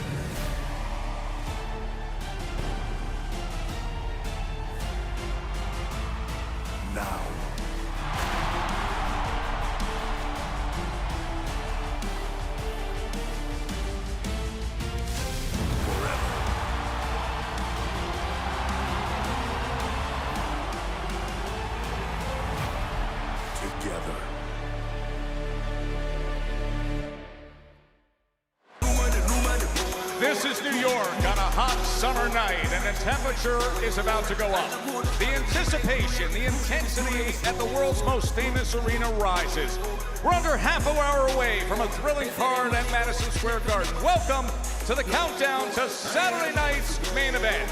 then. Now. Together. This is New York on a hot summer night, and the temperature is about to go up. The anticipation, the intensity at the world's most famous arena rises. We're under half an hour away from a thrilling card at Madison Square Garden. Welcome to the countdown to Saturday night's main event.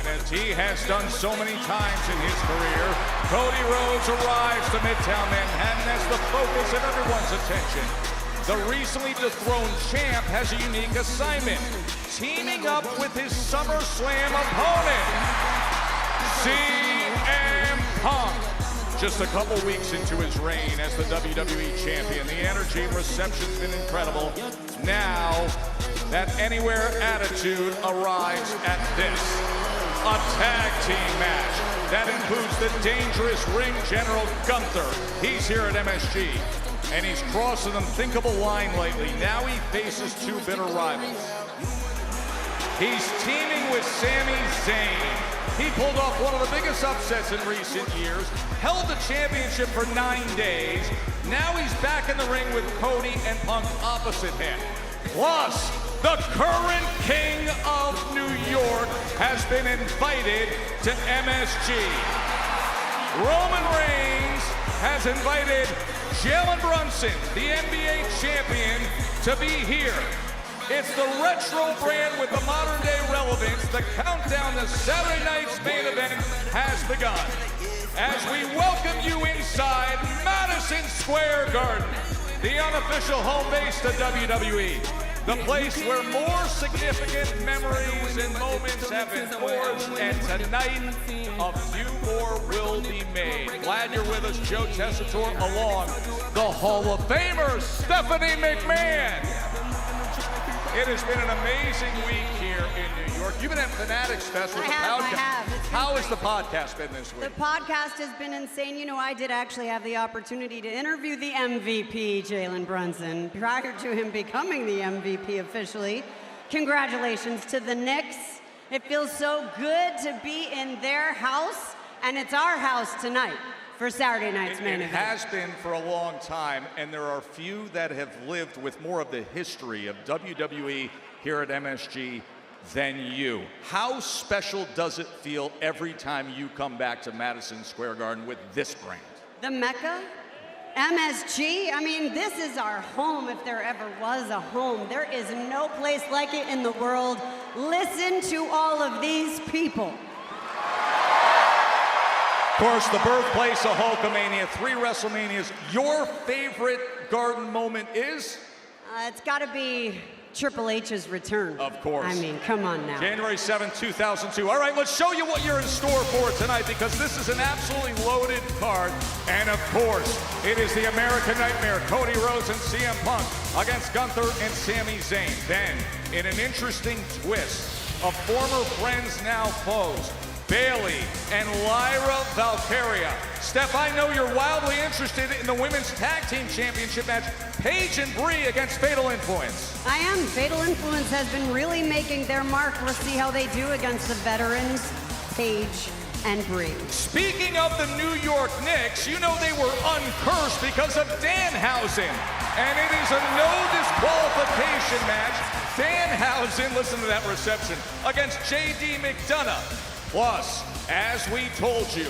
And as he has done so many times in his career, Cody Rhodes arrives to Midtown Manhattan as the focus of everyone's attention. The recently dethroned champ has a unique assignment, teaming up with his SummerSlam opponent, CM Punk. Just a couple weeks into his reign as the WWE champion, the energy and reception's been incredible. Now, that anywhere attitude arrives at this, a tag team match that includes the dangerous ring general Gunther. He's here at MSG. And he's crossed an unthinkable line lately. Now he faces two bitter rivals. He's teaming with Sami Zayn. He pulled off one of the biggest upsets in recent years, held the championship for 9 days. Now he's back in the ring with Cody and Punk opposite him. Plus, the current king of New York has been invited to MSG. Roman Reigns has invited Jalen Brunson, the NBA champion, to be here. It's the retro brand with the modern day relevance. The countdown to Saturday night's main event has begun. As we welcome you inside Madison Square Garden, the unofficial home base to WWE. The place where more significant memories and moments have been forged, and tonight, a few more will be made. Glad you're with us, Joe Tessitore, along the Hall of Famer, Stephanie McMahon. It has been an amazing week here in New York. You've been at Fanatics Fest with the podcast. I have. How has the podcast been this week? The podcast has been insane. You know, I did actually have the opportunity to interview the MVP, Jalen Brunson, prior to him becoming the MVP officially. Congratulations to the Knicks. It feels so good to be in their house, and it's our house tonight for Saturday night's main event. It has been for a long time, and there are few that have lived with more of the history of WWE here at MSG than you. How special does it feel every time you come back to Madison Square Garden with this brand? The Mecca, MSG, I mean, this is our home if there ever was a home. There is no place like it in the world. Listen to all of these people. Of course, the birthplace of Hulkamania, 3 WrestleManias. Your favorite Garden moment is? It's got to be Triple H's return. Of course. I mean, come on now. January 7th, 2002. All right, let's show you what you're in store for tonight, because this is an absolutely loaded card. And of course, it is the American Nightmare, Cody Rhodes and CM Punk against Gunther and Sami Zayn. Then, in an interesting twist, of former friends now foes, Bayley and Lyra Valkyria. Steph, I know you're wildly interested in the Women's Tag Team Championship match, Paige and Brie against Fatal Influence. I am. Fatal Influence has been really making their mark. We'll see how they do against the veterans, Paige and Brie. Speaking of the New York Knicks, you know they were uncursed because of Danhausen. And it is a no disqualification match. Danhausen, listen to that reception, against J.D. McDonough. Plus, as we told you,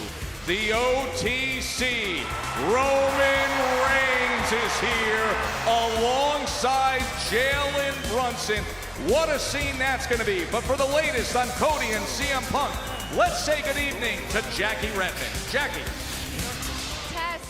the OTC, Roman Reigns is here alongside Jalen Brunson. What a scene that's going to be. But for the latest on Cody and CM Punk, let's say good evening to Jackie Redmond. Jackie.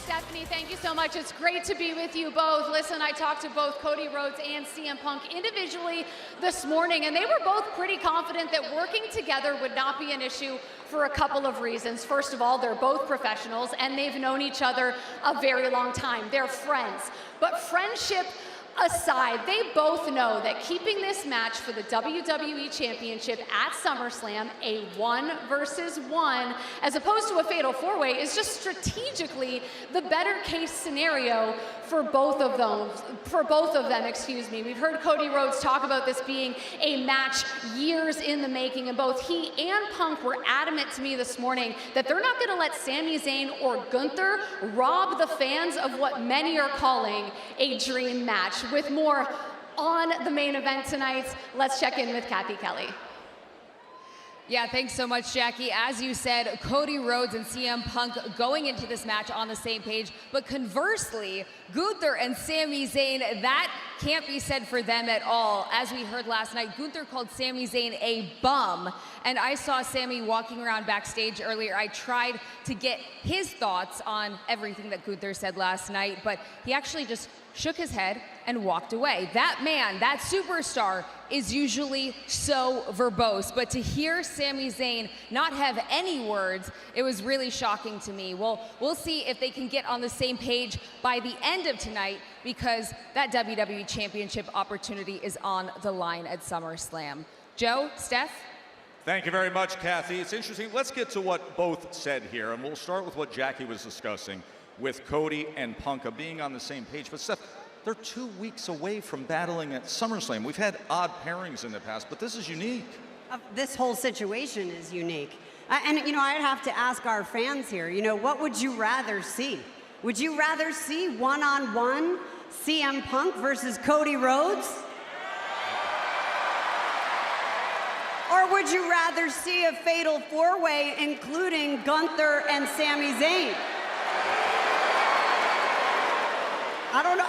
Stephanie, thank you so much. It's great to be with you both. Listen, I talked to both Cody Rhodes and CM Punk individually this morning, and they were both pretty confident that working together would not be an issue for a couple of reasons. First of all, they're both professionals, and they've known each other a very long time. They're friends. But friendship aside, they both know that keeping this match for the WWE Championship at SummerSlam, a 1 versus 1, as opposed to a fatal 4-way, is just strategically the better case scenario for both of them. We've heard Cody Rhodes talk about this being a match years in the making, and both he and Punk were adamant to me this morning that they're not going to let Sami Zayn or Gunther rob the fans of what many are calling a dream match. With more on the main event tonight, let's check in with Kathy Kelly. Yeah, thanks so much, Jackie. As you said, Cody Rhodes and CM Punk going into this match on the same page, but conversely, Gunther and Sami Zayn, that can't be said for them at all. As we heard last night, Gunther called Sami Zayn a bum, and I saw Sami walking around backstage earlier. I tried to get his thoughts on everything that Gunther said last night, but he actually just shook his head and walked away. That man, that superstar, is usually so verbose, but to hear Sami Zayn not have any words, it was really shocking to me. Well, we'll see if they can get on the same page by the end of tonight, because that WWE Championship opportunity is on the line at SummerSlam. Joe, Steph? Thank you very much, Kathy. It's interesting. Let's get to what both said here, and we'll start with what Jackie was discussing with Cody and Punk being on the same page. But Steph, they're 2 weeks away from battling at SummerSlam. We've had odd pairings in the past, but this is unique. This whole situation is unique. And, I'd have to ask our fans here, what would you rather see? Would you rather see one-on-one CM Punk versus Cody Rhodes? Or would you rather see a fatal 4-way including Gunther and Sami Zayn? I don't know.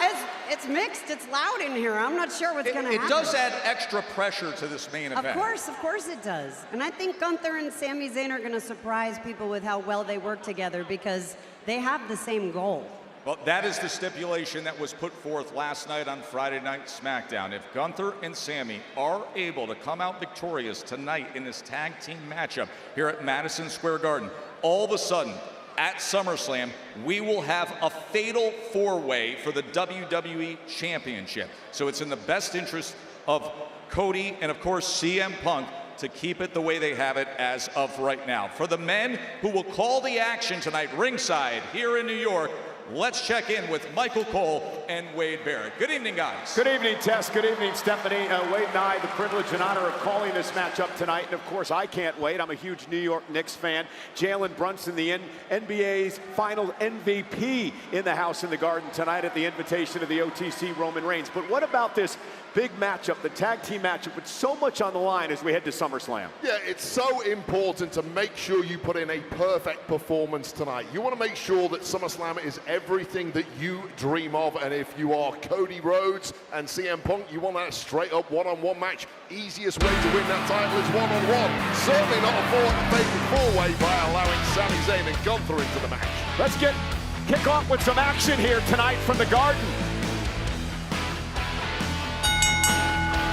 It's mixed. It's loud in here. I'm not sure what's going to happen. It does add extra pressure to this main event. Of course it does. And I think Gunther and Sami Zayn are going to surprise people with how well they work together, because they have the same goal. Well, that is the stipulation that was put forth last night on Friday Night SmackDown. If Gunther and Sami are able to come out victorious tonight in this tag team matchup here at Madison Square Garden, all of a sudden, at SummerSlam, we will have a fatal 4-way for the WWE Championship. So it's in the best interest of Cody and, of course, CM Punk to keep it the way they have it as of right now. For the men who will call the action tonight ringside here in New York, let's check in with Michael Cole and Wade Barrett. Good evening, guys. Good evening, Tess. Good evening, Stephanie. Wade and I, the privilege and honor of calling this matchup tonight. And, of course, I can't wait. I'm a huge New York Knicks fan. Jalen Brunson, the NBA's final MVP, in the house in the Garden tonight at the invitation of the OTC Roman Reigns. But what about this big matchup, the tag team matchup, with so much on the line as we head to SummerSlam? Yeah, it's so important to make sure you put in a perfect performance tonight. You want to make sure that SummerSlam is everything that you dream of, and if you are Cody Rhodes and CM Punk, you want that straight up one-on-one match. Easiest way to win that title is one-on-one. Certainly not a fatal 4-way by allowing Sami Zayn and Gunther into the match. Let's kick off with some action here tonight from the Garden.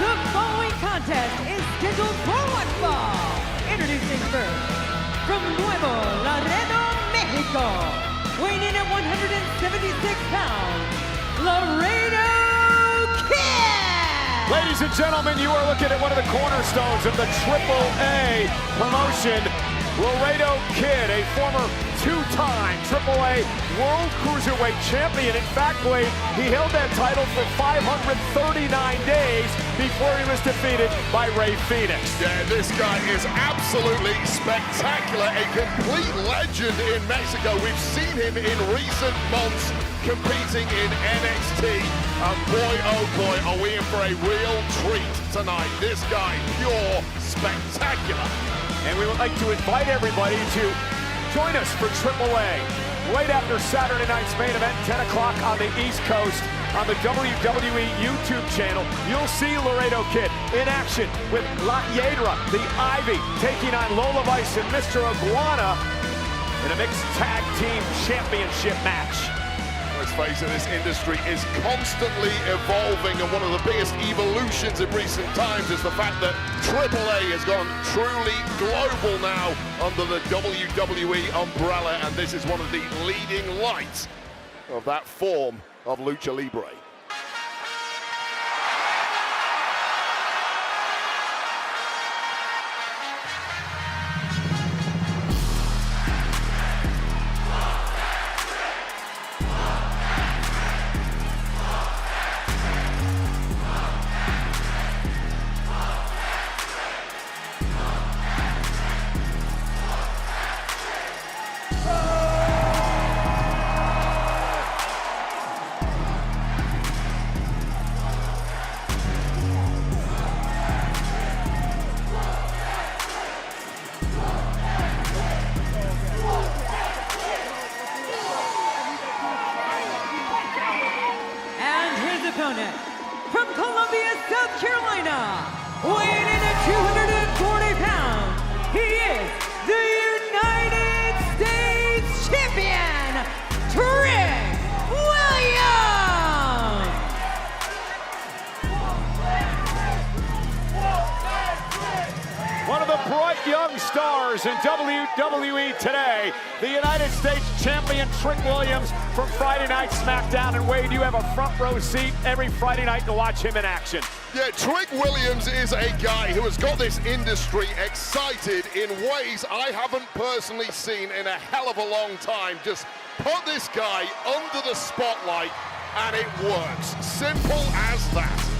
The following contest is scheduled for one fall. Introducing first, from Nuevo Laredo, Mexico, weighing in at 176 pounds, Laredo Kid! Ladies and gentlemen, you are looking at one of the cornerstones of the AAA promotion. Laredo Kid, a former two-time AAA World Cruiserweight Champion. In fact, Wade, he held that title for 539 days before he was defeated by Rey Fenix. Yeah, this guy is absolutely spectacular, a complete legend in Mexico. We've seen him in recent months competing in NXT. And boy, oh boy, are we in for a real treat tonight. This guy, pure spectacular. And we would like to invite everybody to join us for AAA right after Saturday night's main event, 10 o'clock on the East Coast on the WWE YouTube channel. You'll see Laredo Kid in action with La Hiedra, the Ivy, taking on Lola Vice and Mr. Iguana in a mixed tag team championship match. Let's face it, this industry is constantly evolving, and one of the biggest evolutions in recent times is the fact that AAA has gone truly global now under the WWE umbrella, and this is one of the leading lights of that form of Lucha Libre. Columbia, South Carolina, weighing in at 240 pounds, he is the United States Champion, Trick Williams! One of the bright young stars in WWE today, the United States Champion Trick Williams from Friday Night SmackDown. And Wade, you have a front row seat every Friday night to watch him in action. Yeah, Trick Williams is a guy who has got this industry excited in ways I haven't personally seen in a hell of a long time. Just put this guy under the spotlight and it works. Simple as that.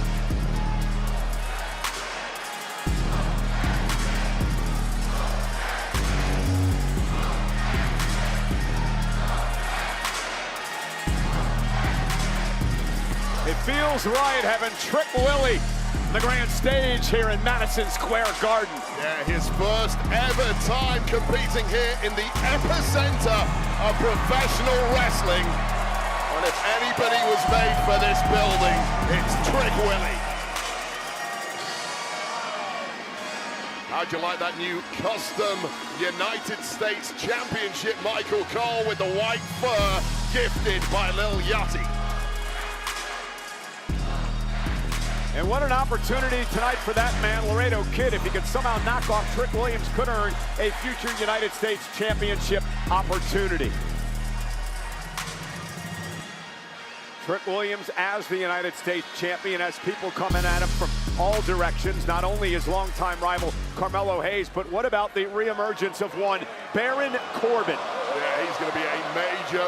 It feels right having Trick Willie on the grand stage here in Madison Square Garden. Yeah, his first ever time competing here in the epicenter of professional wrestling. And if anybody was made for this building, it's Trick Willie. How'd you like that new custom United States Championship, Michael Cole, with the white fur gifted by Lil Yachty? And what an opportunity tonight for that man, Laredo Kid. If he could somehow knock off Trick Williams, could earn a future United States Championship opportunity. Trick Williams as the United States Champion, as people coming at him from all directions, not only his longtime rival Carmelo Hayes, but what about the reemergence of one Baron Corbin? Yeah, he's going to be a major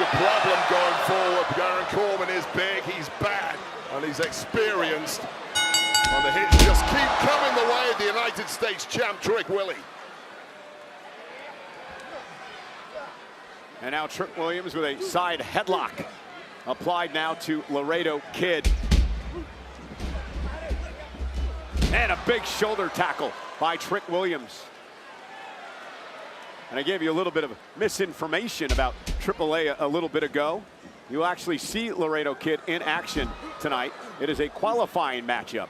problem going forward. Baron Corbin is big, he's bad, and he's experienced. And the hits just keep coming the way of the United States champ, Trick Willie. And now Trick Williams with a side headlock applied now to Laredo Kid. And a big shoulder tackle by Trick Williams. And I gave you a little bit of misinformation about AAA a little bit ago. You'll actually see Laredo Kid in action tonight. It is a qualifying matchup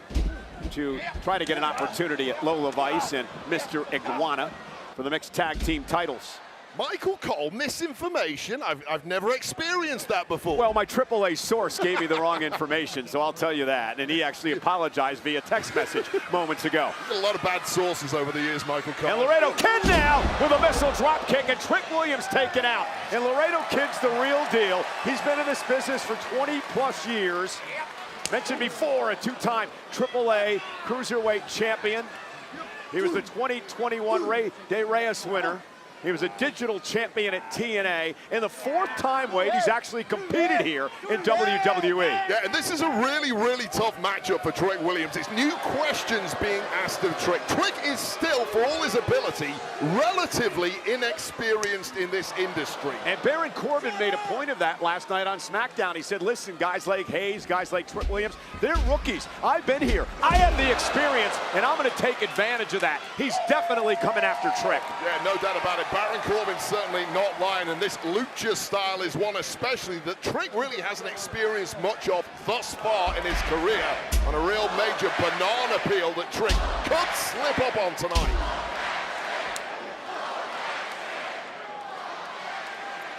to try to get an opportunity at Lola Vice and Mr. Iguana for the mixed tag team titles. Michael Cole, misinformation? I've never experienced that before. Well, my AAA source gave me the wrong information, so I'll tell you that. And he actually apologized via text message moments ago. A lot of bad sources over the years, Michael Cole. And Laredo Kid now with a missile drop kick, and Trick Williams taken out. And Laredo Kid's the real deal. He's been in this business for 20 plus years. Mentioned before, a two-time AAA Cruiserweight champion. He was the 2021 Rey de Reyes winner. He was a digital champion at TNA. And the fourth time, Wade, he's actually competed here in WWE. Yeah, and this is a really, really tough matchup for Trick Williams. It's new questions being asked of Trick. Trick is still, for all his ability, relatively inexperienced in this industry. And Baron Corbin made a point of that last night on SmackDown. He said, listen, guys like Hayes, guys like Trick Williams, they're rookies. I've been here. I have the experience, and I'm going to take advantage of that. He's definitely coming after Trick. Yeah, no doubt about it. Baron Corbin certainly not lying, and this lucha style is one especially that Trick really hasn't experienced much of thus far in his career, on a real major banana peel that Trick could slip up on tonight.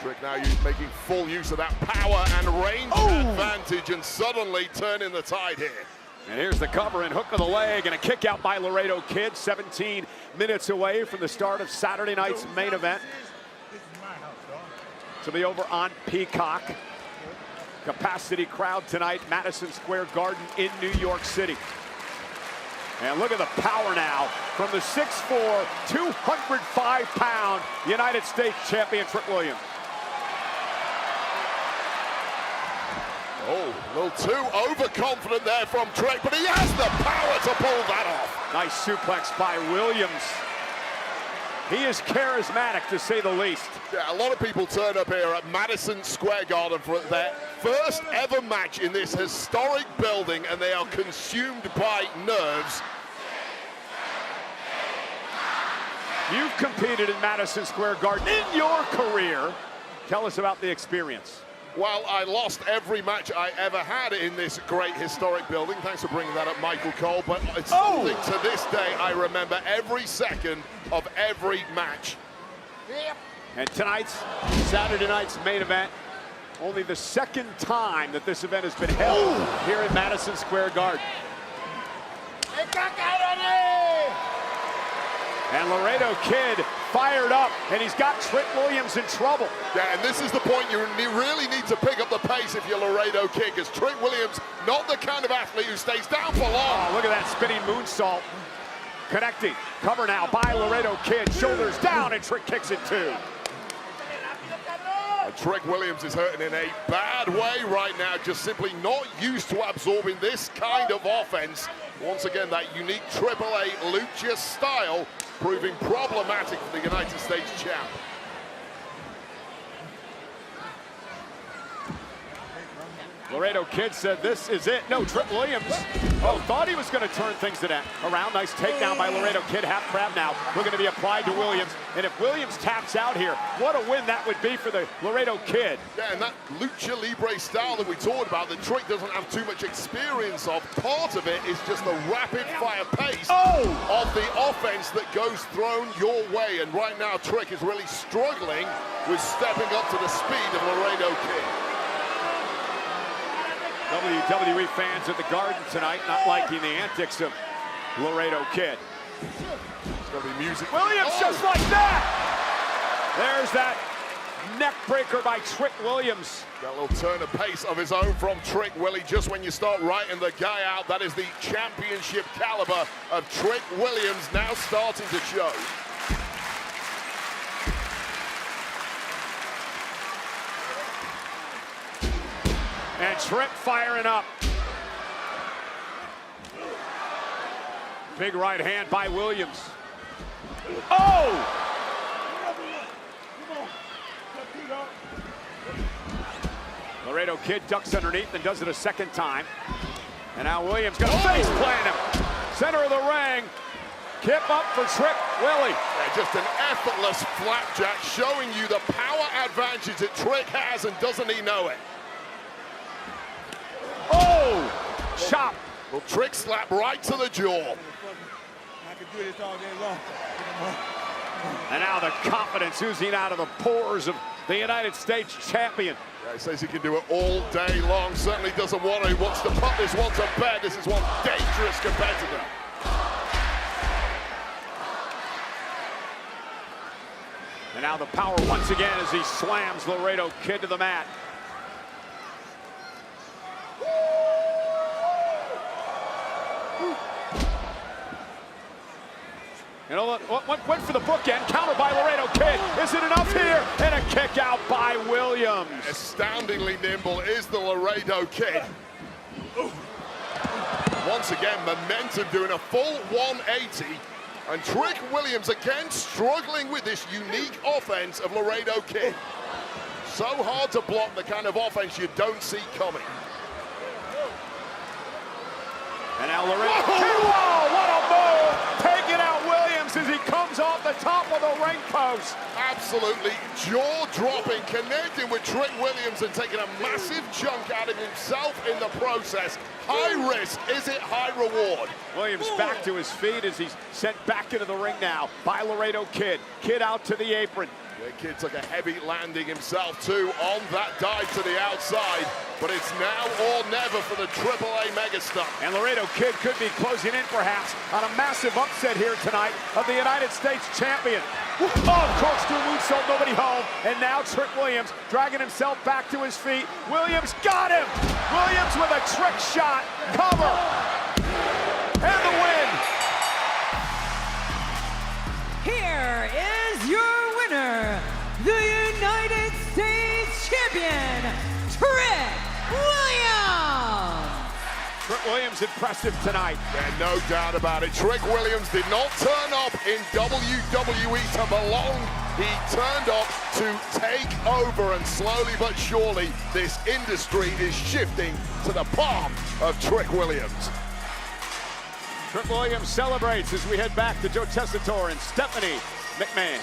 Trick now making full use of that power and range advantage, and suddenly turning the tide here. And here's the cover and hook of the leg, and a kick out by Laredo Kid, 17 minutes away from the start of Saturday night's main event. To be over on Peacock. Capacity crowd tonight, Madison Square Garden in New York City. And look at the power now from the 6'4", 205-pound United States champion Trick Williams. Oh, a little too overconfident there from Trick, but he has the power to pull that off. Nice suplex by Williams. He is charismatic, to say the least. Yeah, a lot of people turn up here at Madison Square Garden for their first ever match in this historic building, and they are consumed by nerves. You've competed in Madison Square Garden in your career. Tell us about the experience. Well, I lost every match I ever had in this great historic building. Thanks for bringing that up, Michael Cole. But it's something to this day I remember every second of every match. And tonight's, Saturday night's main event, only the second time that this event has been held here at Madison Square Garden. And Laredo Kid fired up, and he's got Trick Williams in trouble. Yeah, and this is the point you really need to pick up the pace if you're Laredo Kid, because Trick Williams, not the kind of athlete who stays down for long. Oh, look at that spinning moonsault. Connecting. Cover now by Laredo Kid. Shoulders down, and Trick kicks it too. Trick Williams is hurting in a bad way right now, just simply not used to absorbing this kind of offense. Once again, that unique AAA lucha style proving problematic for the United States champ. Laredo Kid said this is it. No, Trick Williams, thought he was going to turn things around. Nice takedown by Laredo Kid. Half crab now. Looking to be applied to Williams. And if Williams taps out here, what a win that would be for the Laredo Kid. Yeah, and that lucha libre style that we talked about, that Trick doesn't have too much experience of. Part of it is just the rapid fire pace of the offense that goes thrown your way. And right now, Trick is really struggling with stepping up to the speed of Laredo Kid. WWE fans at the Garden tonight not liking the antics of Laredo Kid. It's going to be music. Williams just like that. There's that neck breaker by Trick Williams. That little turn of pace of his own from Trick Willie. Just when you start writing the guy out, that is the championship caliber of Trick Williams now starting to show. And Trick firing up. Big right hand by Williams. Laredo Kid ducks underneath and does it a second time. And now Williams gonna face plant him. Center of the ring. Kip up for Trick Willie. Yeah, just an effortless flapjack showing you the power advantage that Trick has, and doesn't he know it? Chop. Well, Trick slap right to the jaw. I could do this all day long. And now the confidence oozing out of the pores of the United States champion. Yeah, he says he can do it all day long. Certainly doesn't want to. He wants to put this one to bed. This is one dangerous competitor. And now the power once again as he slams Laredo Kid to the mat. You know what? Went for the bookend, counter by Laredo Kid. Is it enough here? And a kick out by Williams. Astoundingly nimble is the Laredo Kid. Once again, momentum doing a full 180. And Trick Williams again struggling with this unique offense of Laredo Kid. So hard to block, the kind of offense you don't see coming. And now Laredo Kid, whoa, what a move! Taking out Williams as he comes off the top of the ring post. Absolutely jaw-dropping, connecting with Trick Williams and taking a massive chunk out of himself in the process. High risk, is it high reward? Williams back to his feet as he's sent back into the ring now by Laredo Kid. Kid out to the apron. The Kid took a heavy landing himself too on that dive to the outside, but it's now or never for the AAA megastar. And Laredo Kid could be closing in perhaps on a massive upset here tonight of the United States champion. Corkscrew moonsault, nobody home. And now Trick Williams dragging himself back to his feet. Williams got him. Williams with a trick shot. Cover. And the win. Here is your winner, the United States champion, Trick Williams. Trick Williams impressive tonight. Yeah, no doubt about it. Trick Williams did not turn up in WWE to belong. He turned up to take over, and slowly but surely this industry is shifting to the palm of Trick Williams. Trick Williams celebrates as we head back to Joe Tessitore and Stephanie McMahon.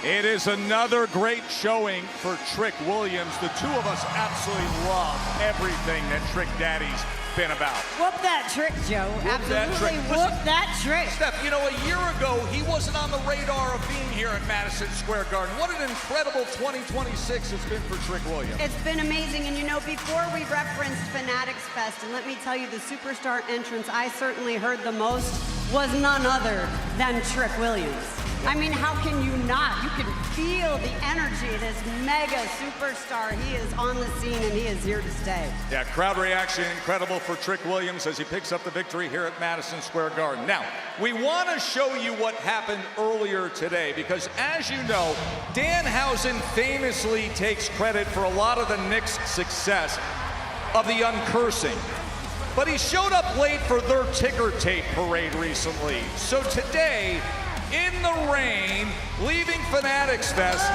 It is another great showing for Trick Williams. The two of us absolutely love everything that Trick Daddy's been about. Whoop that trick, Joe. Absolutely whoop that trick. Steph, you know, a year ago, he wasn't on the radar of being here at Madison Square Garden. What an incredible 2026 it's been for Trick Williams. It's been amazing. And you know, before we referenced Fanatics Fest, and let me tell you, the superstar entrance I certainly heard the most was none other than Trick Williams. I mean, how can you not? You can feel the energy of this mega superstar. He is on the scene and he is here to stay. Yeah, crowd reaction incredible for Trick Williams as he picks up the victory here at Madison Square Garden. Now, we want to show you what happened earlier today because, as you know, Danhausen famously takes credit for a lot of the Knicks' success of the uncursing. But he showed up late for their ticker tape parade recently. So today, in the rain, leaving Fanatics Fest,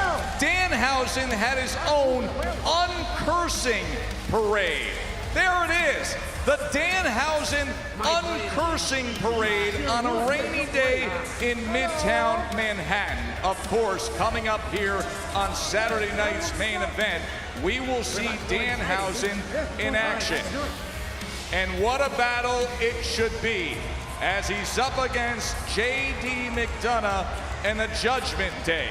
Danhausen had his own uncursing parade. There it is, the Danhausen uncursing parade on a rainy day in Midtown Manhattan. Of course, coming up here on Saturday night's main event, we will see Danhausen in action. And what a battle it should be, as he's up against J.D. McDonough and the Judgment Day.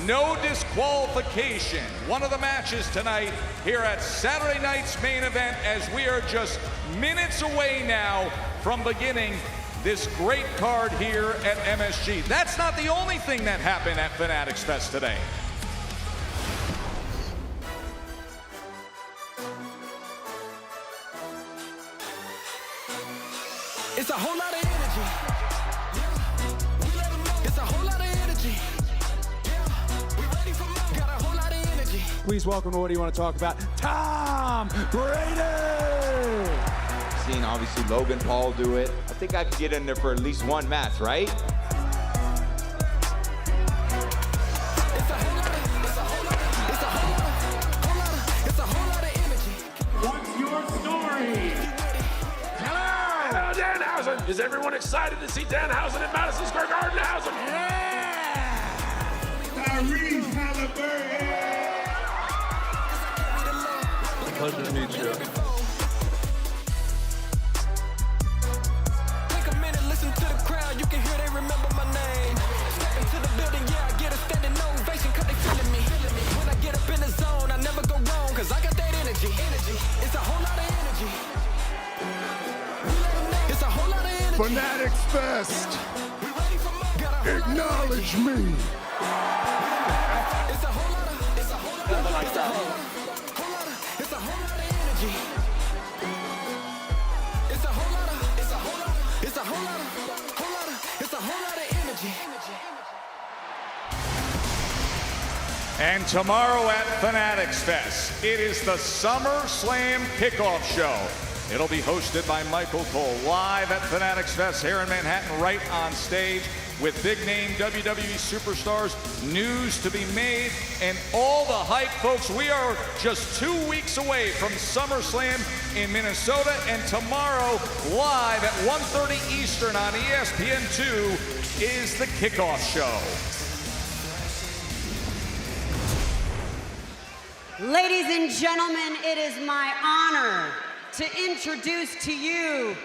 No disqualification. One of the matches tonight here at Saturday night's main event, as we are just minutes away now from beginning this great card here at MSG. That's not the only thing that happened at Fanatics Fest today. It's a whole lot of energy. It's a whole lot of energy. We ready for more. Got a whole lot of energy. Please welcome to What Do You Want to Talk About, Tom Brady! Seen obviously Logan Paul do it. I think I could get in there for at least one match, right? Is everyone excited to see Danhausen at Madison Square Garden? Yeah! Tyrese Halliburton! Pleasure to meet you. Take a minute, listen to the crowd. You can hear they remember my name. Step into the building, yeah, I get a standing ovation cause they feeling me. When I get up in the zone, I never go wrong cause I got that energy. It's a whole lot of energy. It's a whole lot of energy. Fanatics Fest. Acknowledge me. It's a whole lot of, it's a whole lot of, it's a whole lot of, it's a whole lot of energy. It's a whole lot of, it's a whole lot of, it's a whole lot of, it's a whole lot of energy. And tomorrow at Fanatics Fest, it is the SummerSlam Kickoff Show. It'll be hosted by Michael Cole, live at Fanatics Fest here in Manhattan, right on stage, with big-name WWE superstars, news to be made, and all the hype, folks. We are just 2 weeks away from SummerSlam in Minnesota, and tomorrow, live at 1:30 Eastern on ESPN2, is the Kickoff Show. Ladies and gentlemen, it is my honor to introduce to you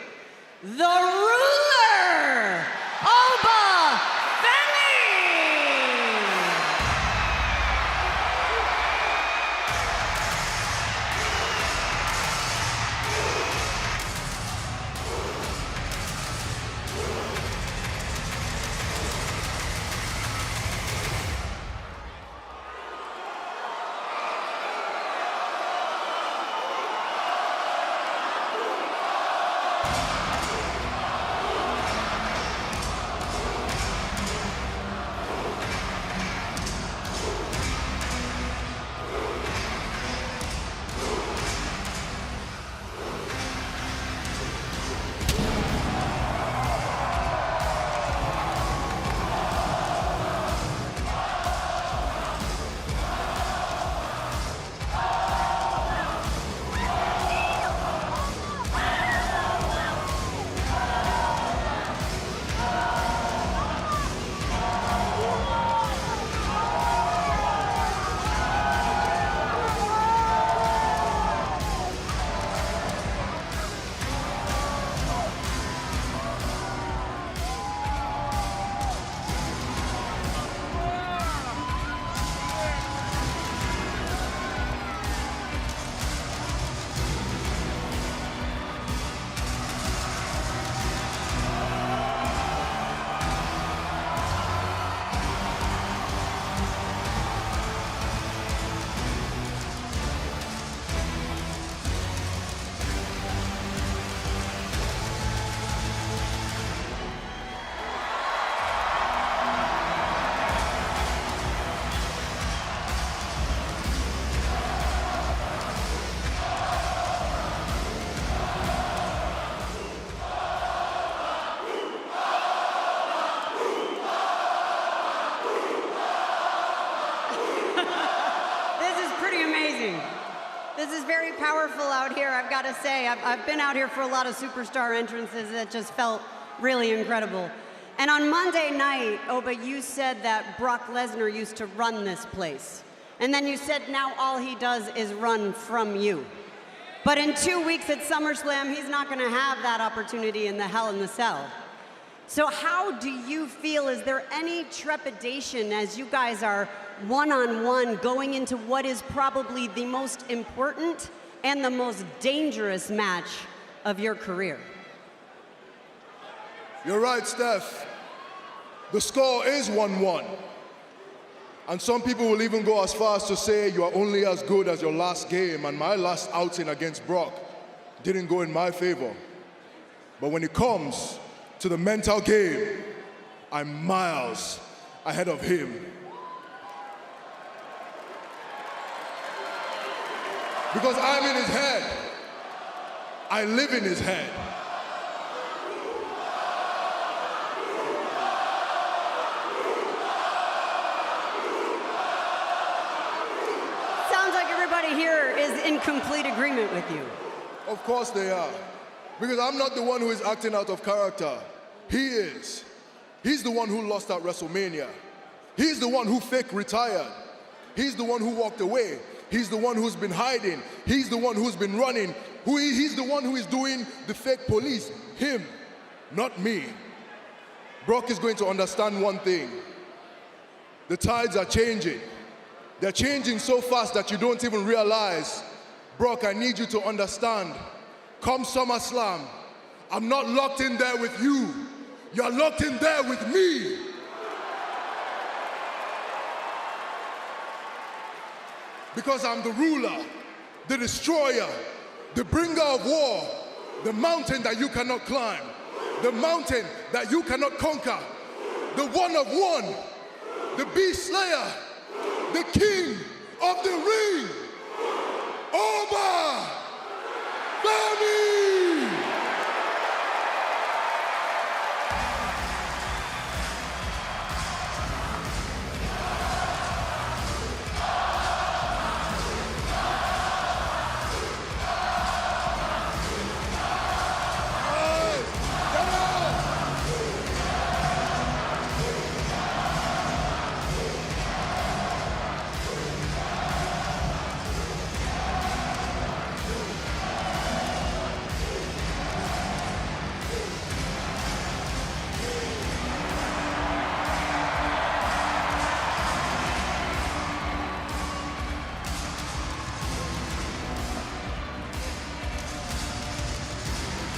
the ruler, Oba Femi! here, I've got to say, I've been out here for a lot of superstar entrances that just felt really incredible. And on Monday night, Oba, you said that Brock Lesnar used to run this place. And then you said now all he does is run from you. But in 2 weeks at SummerSlam, he's not going to have that opportunity in the Hell in the Cell. So how do you feel? Is there any trepidation as you guys are one-on-one going into what is probably the most important and the most dangerous match of your career? You're right, Steph. The score is 1-1. And some people will even go as far as to say you are only as good as your last game, and my last outing against Brock didn't go in my favor. But when it comes to the mental game, I'm miles ahead of him. Because I'm in his head. I live in his head. Sounds like everybody here is in complete agreement with you. Of course they are. Because I'm not the one who is acting out of character. He is. He's the one who lost at WrestleMania. He's the one who fake retired. He's the one who walked away. He's the one who's been hiding. He's the one who's been running. He's the one who is doing the fake police. Him, not me. Brock is going to understand one thing. The tides are changing. They're changing so fast that you don't even realize. Brock, I need you to understand. Come SummerSlam, I'm not locked in there with you. You're locked in there with me. Because I'm the ruler, the destroyer, the bringer of war, the mountain that you cannot climb, the mountain that you cannot conquer, the one of one, the beast slayer, the king of the ring, Oba!